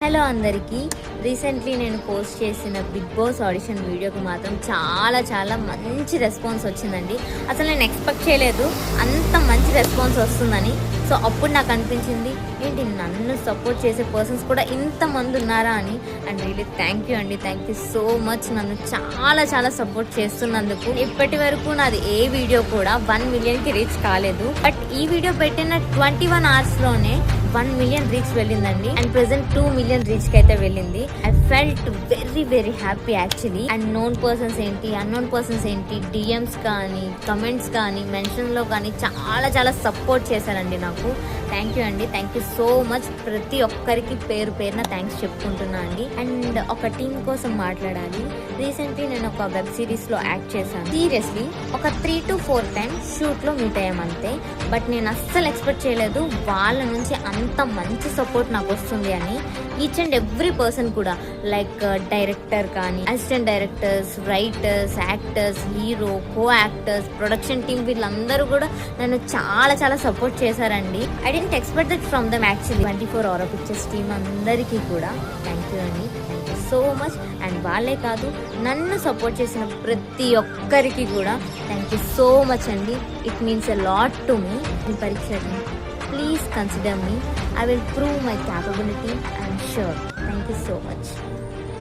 Hello అందరికీ. Recently నేను post చేసిన బిగ్ బాస్ ఆడిషన్ వీడియోకి మాత్రం చాలా మంచి రెస్పాన్స్ వచ్చిందండి. అసలు నేను ఎక్స్పెక్ట్ చేయలేదు అంత మంచి రెస్పాన్స్ వస్తుందని. సో అప్పుడు నాకు అనిపించింది, ఏంటి నన్ను సపోర్ట్ చేసే పర్సన్స్ కూడా ఇంతమంది ఉన్నారా అని. అండ్ రియలీ థ్యాంక్ యూ అండి, థ్యాంక్ యూ సో మచ్. నన్ను చాలా సపోర్ట్ చేస్తున్నందుకు. ఇప్పటి వరకు నాది ఏ వీడియో కూడా 1 మిలియన్కి రీచ్ కాలేదు. బట్ ఈ వీడియో పెట్టిన 21 అవర్స్లోనే 1 మిలియన్ రీచ్ వెళ్ళిందండి. అండ్ ప్రెసెంట్ 2 మిలియన్ రీచ్ కి అయితే వెళ్ళింది. I felt very happy actually. And known persons ఏంటి, అన్నోన్ పర్సన్స్ ఏంటి, డిఎమ్స్ కానీ, కమెంట్స్ కానీ, మెన్షన్ లో కానీ చాలా సపోర్ట్ చేశారండి నాకు. థ్యాంక్ యూ అండి, థ్యాంక్ యూ సో మచ్. ప్రతి ఒక్కరికి పేరున థ్యాంక్స్ చెప్పుకుంటున్నా అండి. అండ్ ఒక టీం కోసం మాట్లాడాలి. రీసెంట్లీ నేను ఒక వెబ్ సిరీస్ లో యాక్ట్ చేశాను. సీరియస్లీ ఒక 3 to 4 టైమ్స్ షూట్ లో మీట్ అయ్యామంతే. బట్ నేను అస్సలు ఎక్స్పెక్ట్ చేయలేదు వాళ్ళ నుంచి అంత మంచి సపోర్ట్ నాకు వస్తుంది అని. ఈచ్ అండ్ ఎవ్రీ పర్సన్ కూడా, లైక్ డైరెక్టర్ కానీ, assistant directors, writers, actors, hero, co actors, production team, వీళ్ళందరూ కూడా నన్ను చాలా సపోర్ట్ చేశారండి. I didn't expect that from them actually. 24 Hour Pictures team అందరికీ కూడా థ్యాంక్ యూ అండి, thank you so much. And వాళ్ళే కాదు, నన్ను సపోర్ట్ చేసిన ప్రతి ఒక్కరికి కూడా థ్యాంక్ యూ సో మచ్ అండి. It means a lot to me. ఈ పరీక్షని please consider me. I will prove my capability, I am sure. Thank you so much.